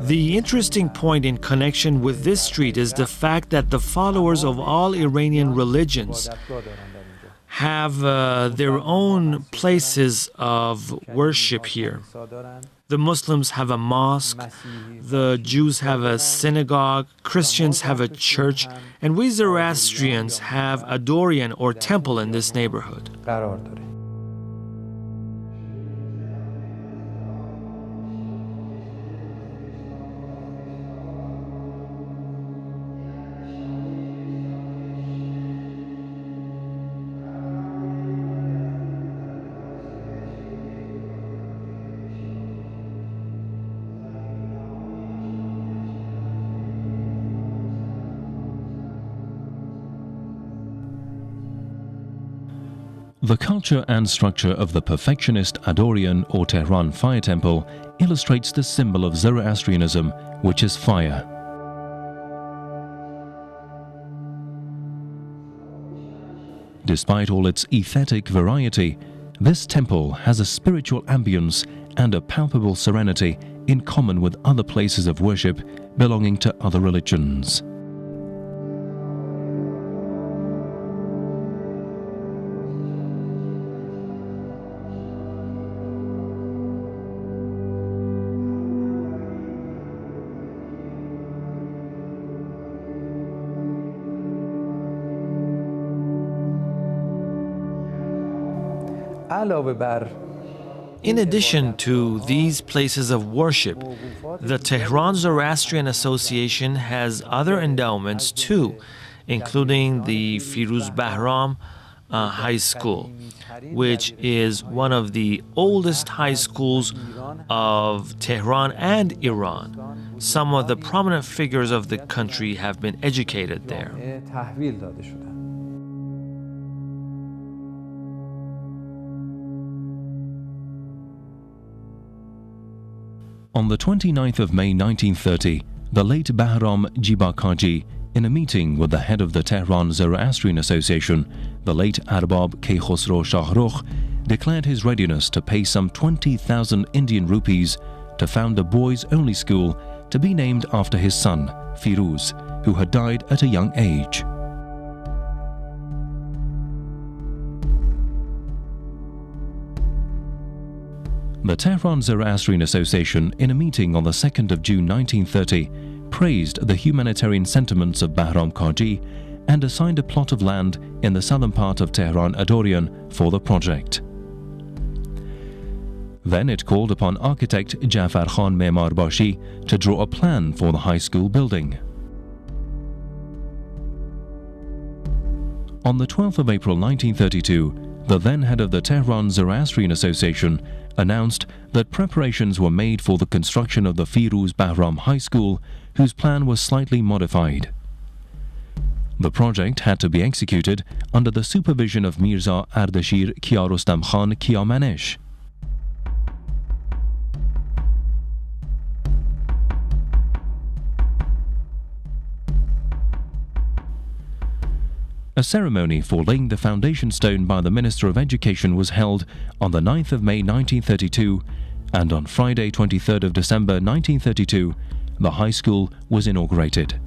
The interesting point in connection with this street is the fact that the followers of all Iranian religions have their own places of worship here. The Muslims have a mosque, the Jews have a synagogue, Christians have a church, and we Zoroastrians have a Dorian or temple in this neighborhood. The culture and structure of the perfectionist Adorian or Tehran fire temple illustrates the symbol of Zoroastrianism, which is fire. Despite all its aesthetic variety, this temple has a spiritual ambience and a palpable serenity in common with other places of worship belonging to other religions. In addition to these places of worship, the Tehran Zoroastrian Association has other endowments too, including the Firuz Bahram High School, which is one of the oldest high schools of Tehran and Iran. Some of the prominent figures of the country have been educated there. On the 29th of May 1930, the late Bahram Jibakaji, in a meeting with the head of the Tehran Zoroastrian Association, the late Arbab Keykhosro Shahrukh, declared his readiness to pay some 20,000 Indian rupees to found a boys-only school to be named after his son, Firuz, who had died at a young age. The Tehran Zoroastrian Association, in a meeting on the 2nd of June 1930, praised the humanitarian sentiments of Bahram Kaji and assigned a plot of land in the southern part of Tehran Adorian for the project. Then it called upon architect Jafar Khan Memarbashi to draw a plan for the high school building. On the 12th of April 1932, the then head of the Tehran Zoroastrian Association announced that preparations were made for the construction of the Firuz Bahram High School, whose plan was slightly modified. The project had to be executed under the supervision of Mirza Ardashir Kiarostam Khan Kiamanesh. A ceremony for laying the foundation stone by the Minister of Education was held on the 9th of May 1932, and on Friday 23rd of December 1932, the high school was inaugurated.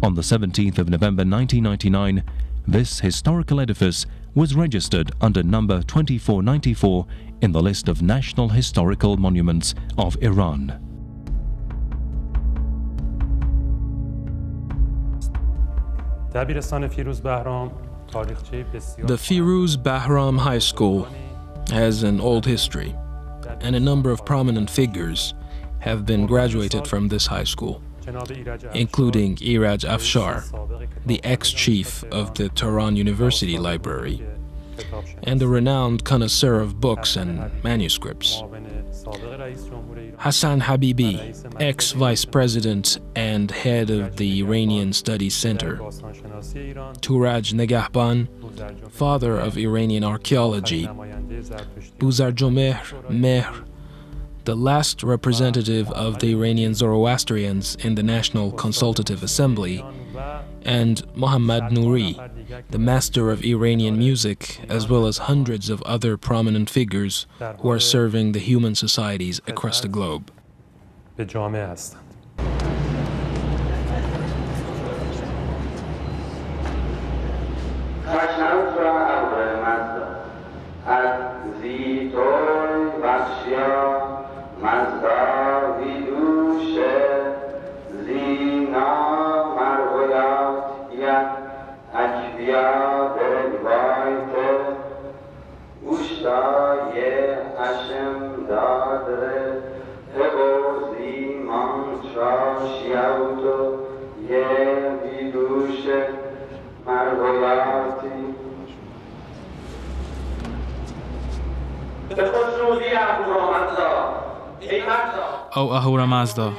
On the 17th of November 1999, this historical edifice was registered under number 2494 in the list of National Historical Monuments of Iran. The Firuz Bahram High School has an old history, and a number of prominent figures have been graduated from this high school, including Iraj Afshar, the ex-chief of the Tehran University Library, and a renowned connoisseur of books and manuscripts. Hassan Habibi, ex-vice president and head of the Iranian Studies Center. Turaj Negahban, father of Iranian archaeology. Buzarjomehr Mehr, the last representative of the Iranian Zoroastrians in the National Consultative Assembly, and Mohammad Nouri, the master of Iranian music, as well as hundreds of other prominent figures who are serving the human societies across the globe. O Ahura Mazda,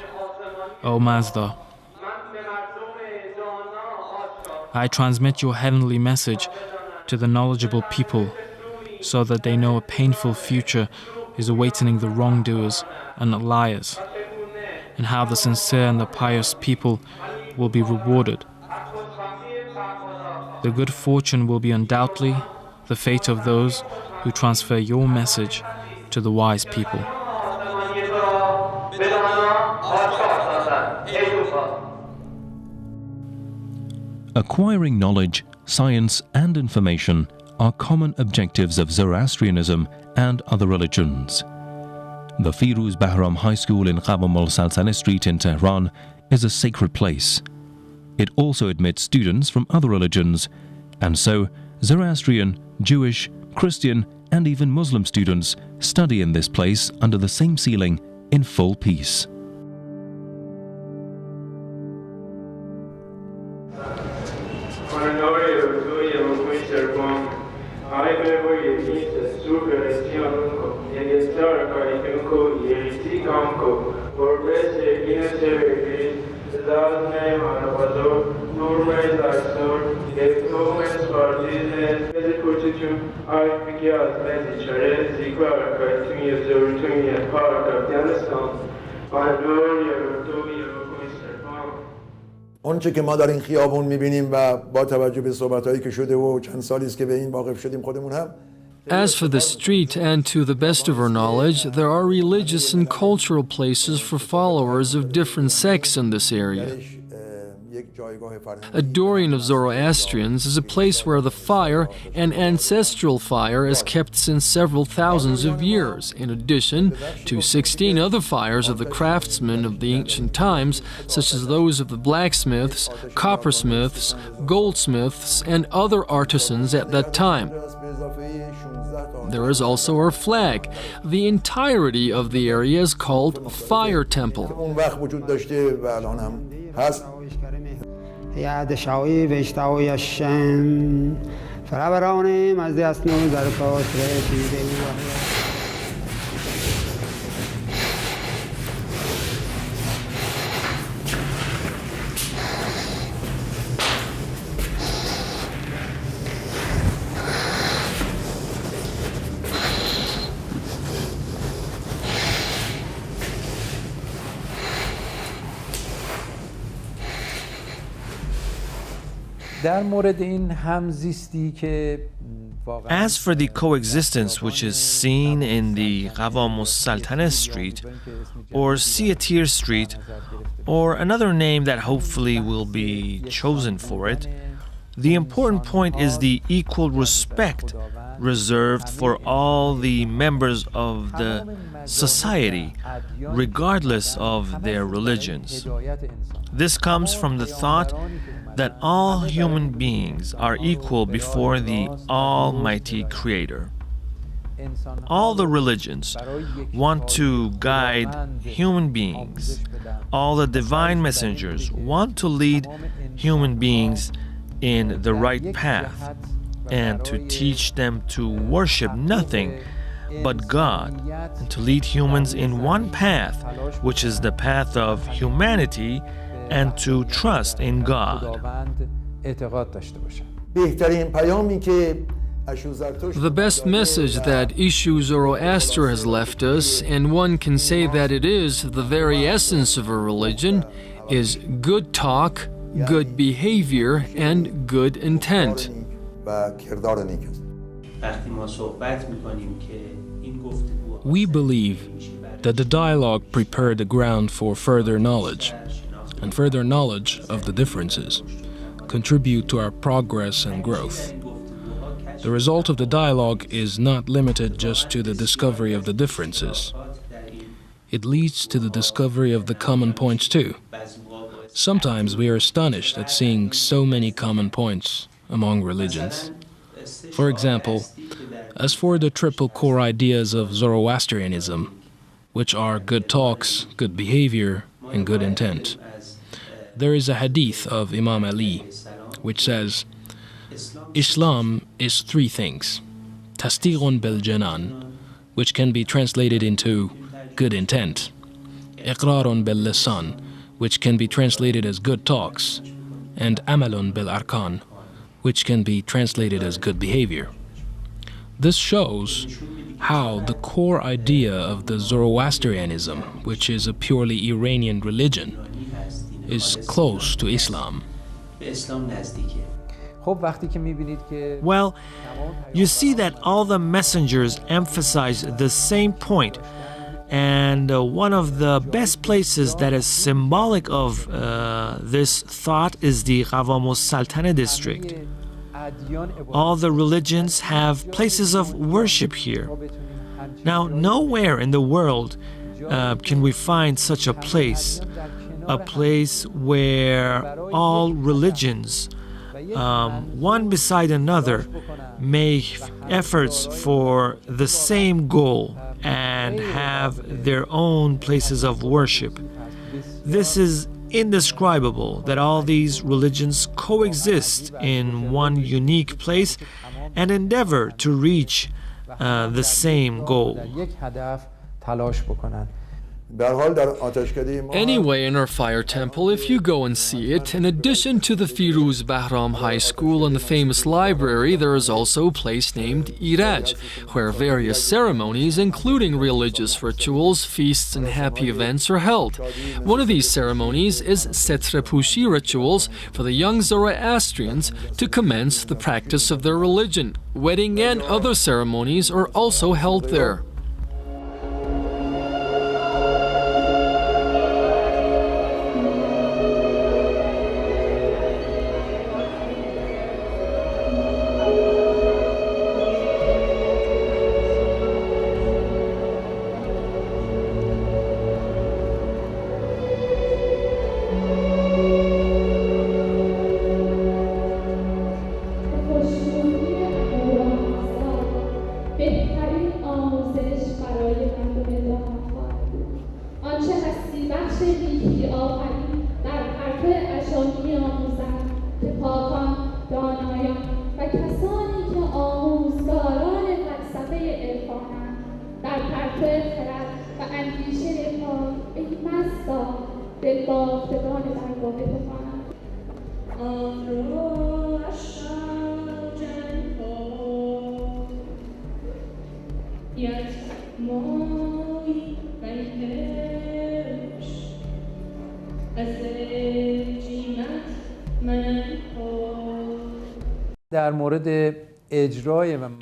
O Mazda, I transmit your heavenly message to the knowledgeable people so that they know a painful future is awaiting the wrongdoers and the liars, and how the sincere and the pious people will be rewarded. The good fortune will be undoubtedly the fate of those who transfer your message to the wise people. Acquiring knowledge, science and information are common objectives of Zoroastrianism and other religions. The Firuz Bahram High School in Ghavam al Saltaneh Street in Tehran is a sacred place. It also admits students from other religions, and so Zoroastrian, Jewish, Christian and even Muslim students study in this place under the same ceiling in full peace. آنچه که ما در این خیابون می‌بینیم و با توجه به صحبت‌هایی که شده و چند سالی است که به این واقف شدیم خودمون هم As for the street, and to the best of our knowledge, there are religious and cultural places for followers of different sects in this area. A Dorian of Zoroastrians is a place where the fire, an ancestral fire, is kept since several thousands of years, in addition to 16 other fires of the craftsmen of the ancient times, such as those of the blacksmiths, coppersmiths, goldsmiths, and other artisans at that time. There is also our flag. The entirety of the area is called Fire Temple. As for the coexistence which is seen in the Ghavam al Saltaneh Street, or Siatir Street, or another name that hopefully will be chosen for it, the important point is the equal respect reserved for all the members of the society, regardless of their religions. This comes from the thought that all human beings are equal before the Almighty Creator. All the religions want to guide human beings. All the divine messengers want to lead human beings in the right path and to teach them to worship nothing but God, and to lead humans in one path, which is the path of humanity, and to trust in God. The best message that Ishu Zoroaster has left us, and one can say that it is the very essence of a religion, is good talk, good behavior, and good intent. We believe that the dialogue prepared the ground for further knowledge, and further knowledge of the differences contribute to our progress and growth. The result of the dialogue is not limited just to the discovery of the differences. It leads to the discovery of the common points too. Sometimes we are astonished at seeing so many common points among religions. For example, as for the triple core ideas of Zoroastrianism, which are good talks, good behavior, and good intent, there is a hadith of Imam Ali which says, Islam is three things: tasdiqun bil janan, which can be translated into good intent; iqrarun bil lisan, which can be translated as good talks; and amalun bil arkan, which can be translated as good behavior. This shows how the core idea of the Zoroastrianism, which is a purely Iranian religion, is close to Islam. Well, you see that all the messengers emphasize the same point, and one of the best places that is symbolic of this thought is the Ghavam al Saltaneh district. All the religions have places of worship here. Now, nowhere in the world can we find such a place where all religions, one beside another, make efforts for the same goal and have their own places of worship. This is indescribable that all these religions coexist in one unique place and endeavor to reach the same goal. Anyway, in our fire temple, if you go and see it, in addition to the Firuz Bahram High School and the famous library, there is also a place named Iraj, where various ceremonies, including religious rituals, feasts, and happy events are held. One of these ceremonies is Setre-Pushi rituals for the young Zoroastrians to commence the practice of their religion. Wedding and other ceremonies are also held there.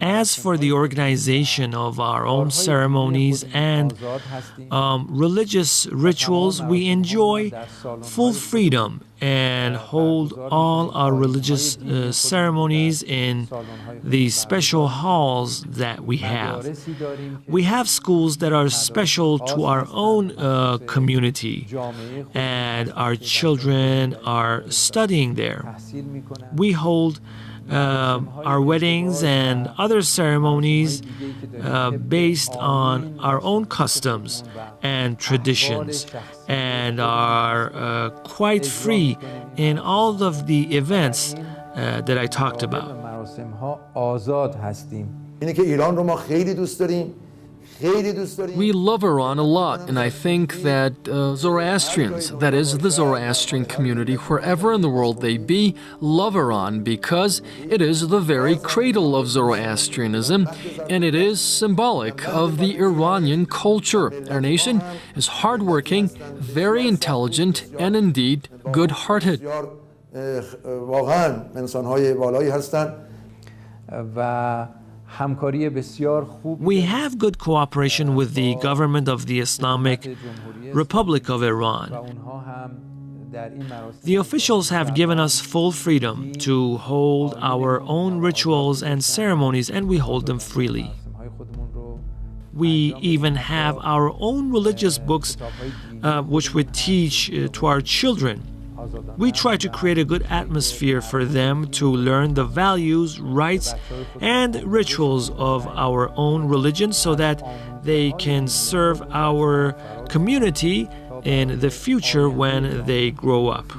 As for the organization of our own ceremonies and religious rituals, we enjoy full freedom and hold all our religious ceremonies in the special halls that we have. We have schools that are special to our own community, and our children are studying there. We hold our weddings and other ceremonies based on our own customs and traditions, and are quite free in all of the events that I talked about. We love Iran a lot, and I think that Zoroastrians, that is, the Zoroastrian community, wherever in the world they be, love Iran because it is the very cradle of Zoroastrianism, and it is symbolic of the Iranian culture. Our nation is hardworking, very intelligent, and indeed good-hearted. We have good cooperation with the government of the Islamic Republic of Iran. The officials have given us full freedom to hold our own rituals and ceremonies, and we hold them freely. We even have our own religious books which we teach to our children. We try to create a good atmosphere for them to learn the values, rights, and rituals of our own religion so that they can serve our community in the future when they grow up.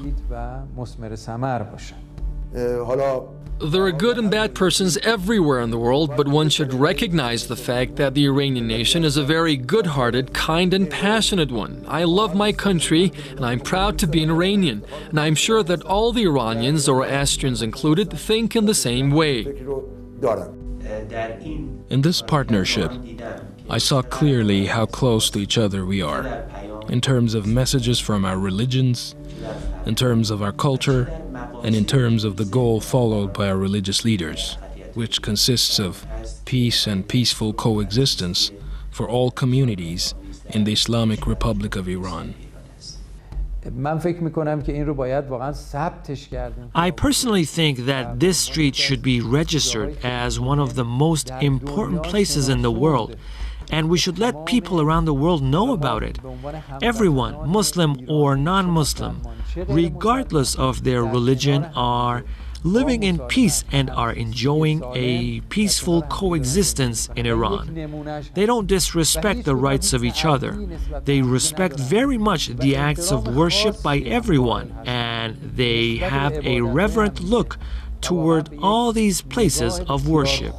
There are good and bad persons everywhere in the world, but one should recognize the fact that the Iranian nation is a very good-hearted, kind and passionate one. I love my country, and I'm proud to be an Iranian. And I'm sure that all the Iranians, Zoroastrians included, think in the same way. In this partnership, I saw clearly how close to each other we are, in terms of messages from our religions, in terms of our culture, and in terms of the goal followed by our religious leaders, which consists of peace and peaceful coexistence for all communities in the Islamic Republic of Iran. I personally think that this street should be registered as one of the most important places in the world, and we should let people around the world know about it. Everyone, Muslim or non-Muslim, regardless of their religion, are living in peace and are enjoying a peaceful coexistence in Iran. They don't disrespect the rights of each other. They respect very much the acts of worship by everyone, and they have a reverent look toward all these places of worship.